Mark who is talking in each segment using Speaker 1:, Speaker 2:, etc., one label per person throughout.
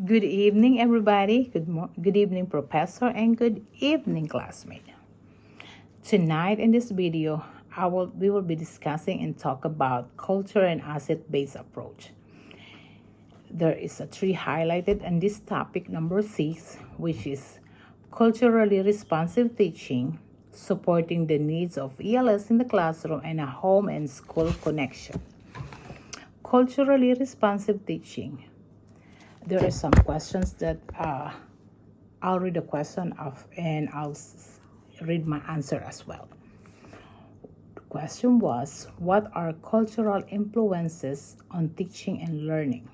Speaker 1: Good evening, everybody. Good evening, Professor, and good evening, classmate. Tonight in this video, we will be discussing and talk about culture and asset-based approach. There is a tree highlighted in this topic number 6, which is culturally responsive teaching, supporting the needs of ELS in the classroom, and a home and school connection. Culturally responsive teaching. There are some questions that I'll read the question and I'll read my answer as well. The question was, what are cultural influences on teaching and learning?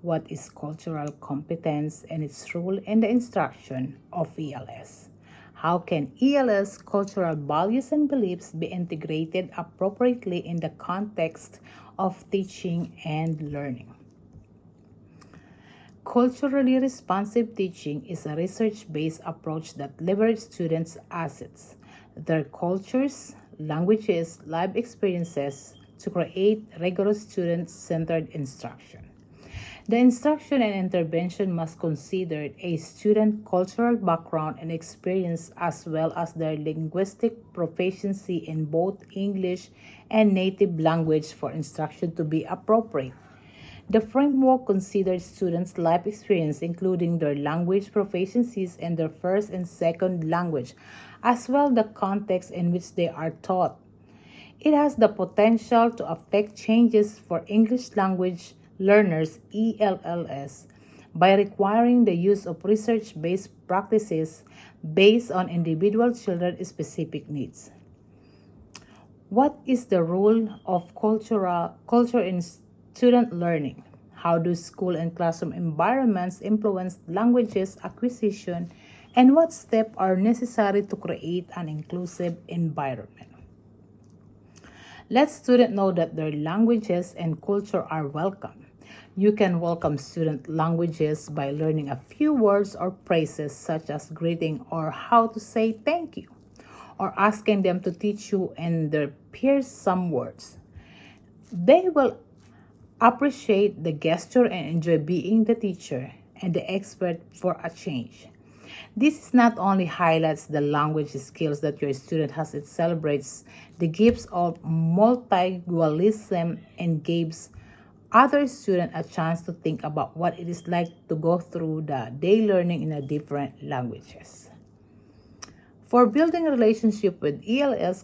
Speaker 1: What is cultural competence and its role in the instruction of ELS? How can ELS cultural values and beliefs be integrated appropriately in the context of teaching and learning? Culturally responsive teaching is a research-based approach that leverages students' assets, their cultures, languages, life experiences to create rigorous student-centered instruction. The instruction and intervention must consider a student's cultural background and experience as well as their linguistic proficiency in both English and native language for instruction to be appropriate. The framework considers students' life experience, including their language proficiencies and their first and second language, as well as the context in which they are taught. It has the potential to affect changes for English language learners (ELLs) by requiring the use of research-based practices based on individual children's specific needs. What is the role of culture in student learning? How do school and classroom environments influence languages acquisition, and what steps are necessary to create an inclusive environment? Let students know that their languages and culture are welcome. You can welcome student languages by learning a few words or phrases such as greeting or how to say thank you, or asking them to teach you and their peers some words. They will appreciate the gesture and enjoy being the teacher and the expert for a change. This not only highlights the language skills that your student has, it celebrates the gifts of multilingualism and gives other students a chance to think about what it is like to go through the day learning in a different languages. For building a relationship with ELS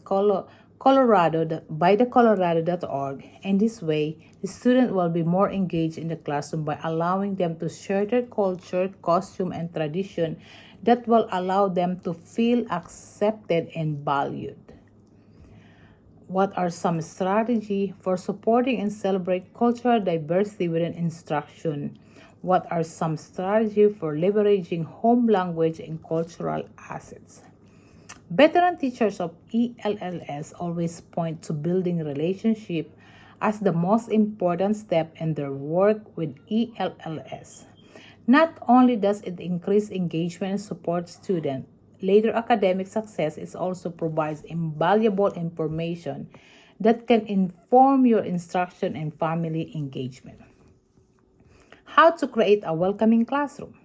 Speaker 1: Colorado by the Colorado.org. In this way, the student will be more engaged in the classroom by allowing them to share their culture, costume, and tradition that will allow them to feel accepted and valued. What are some strategies for supporting and celebrate cultural diversity within instruction? What are some strategies for leveraging home language and cultural assets? Veteran teachers of ELLs always point to building relationship as the most important step in their work with ELLs. Not only does it increase engagement and support students, later academic success, it also provides invaluable information that can inform your instruction and family engagement. How to create a welcoming classroom.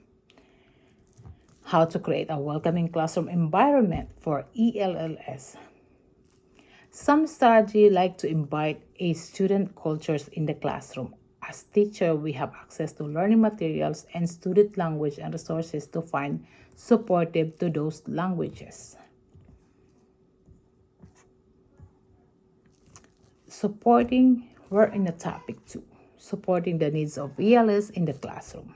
Speaker 1: How to create a welcoming classroom environment for ELLs. Some strategy like to invite a student cultures in the classroom. As teacher, we have access to learning materials and student language and resources to find supportive to those languages. We're in the topic 2, supporting the needs of ELS in the classroom.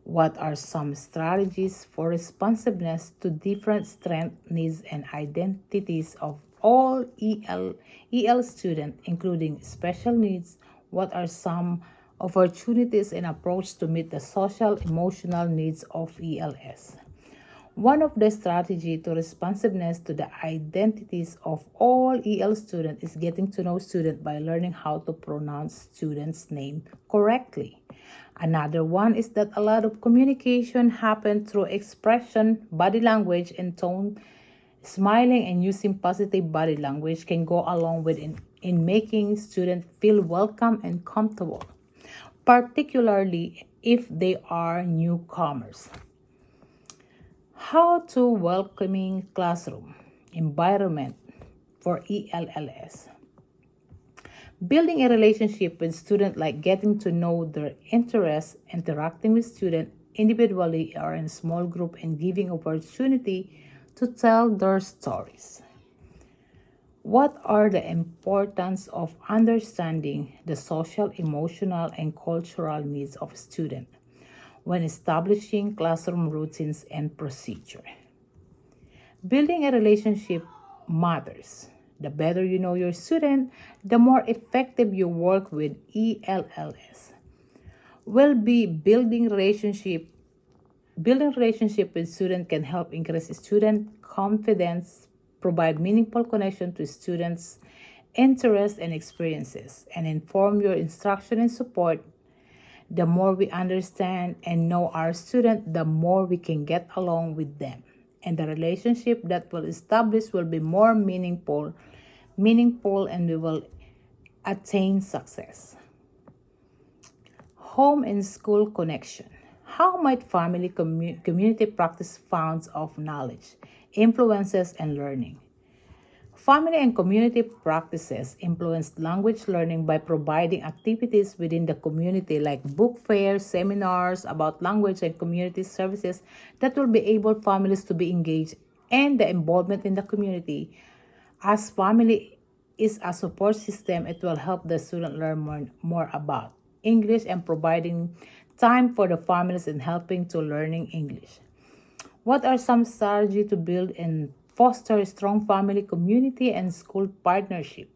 Speaker 1: What are some strategies for responsiveness to different strengths, needs, and identities of all EL students, including special needs? What are some opportunities and approach to meet the social emotional needs of ELS? One of the strategies to responsiveness to the identities of all EL students is getting to know students by learning how to pronounce students' name correctly. Another one is that a lot of communication happens through expression, body language, and tone. Smiling and using positive body language can go along with in making students feel welcome and comfortable, particularly if they are newcomers. How to welcoming classroom environment for ELLS. Building a relationship with students, like getting to know their interests, interacting with students individually or in small group, and giving opportunity to tell their stories. What are the importance of understanding the social, emotional, and cultural needs of students when establishing classroom routines and procedure? Building a relationship matters. The better you know your student, the more effective you work with ELLS. Will be building relationship with students can help increase student confidence, provide meaningful connection to students' interests and experiences, and inform your instruction and support. The more we understand and know our student, the more we can get along with them. And the relationship that will establish will be more meaningful, and we will attain success. Home and school connection. How might family community practice founds of knowledge, influences, and learning? Family and community practices influence language learning by providing activities within the community like book fairs, seminars about language, and community services that will be able families to be engaged and the involvement in the community. As family is a support system, it will help the student learn more about English and providing time for the families in helping to learning English. What are some strategies to build and foster a strong family community and school partnership?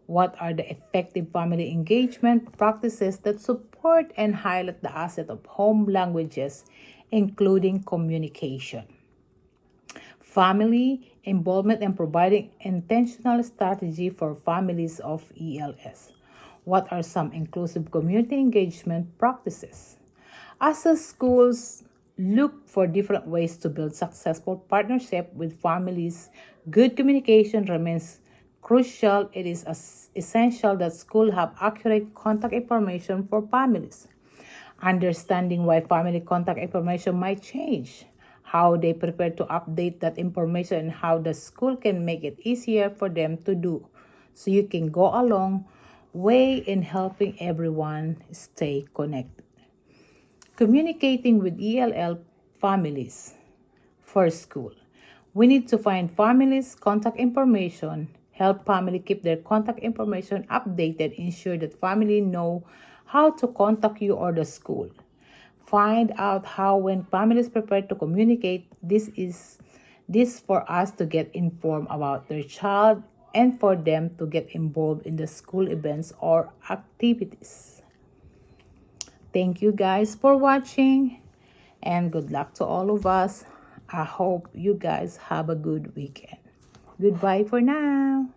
Speaker 1: What are the effective family engagement practices that support and highlight the asset of home languages, including communication? Family involvement and providing intentional strategy for families of ELS. What are some inclusive community engagement practices? As the schools look for different ways to build successful partnership with families, good communication remains crucial. It is essential that schools have accurate contact information for families. Understanding why family contact information might change, how they prepare to update that information, and how the school can make it easier for them to do, so you can go a long way in helping everyone stay connected. Communicating with ELL families for school. We need to find families' contact information, help family keep their contact information updated, ensure that family know how to contact you or the school. Find out how when families prepare to communicate, this for us to get informed about their child and for them to get involved in the school events or activities. Thank you guys for watching and good luck to all of us. I hope you guys have a good weekend. Goodbye for now.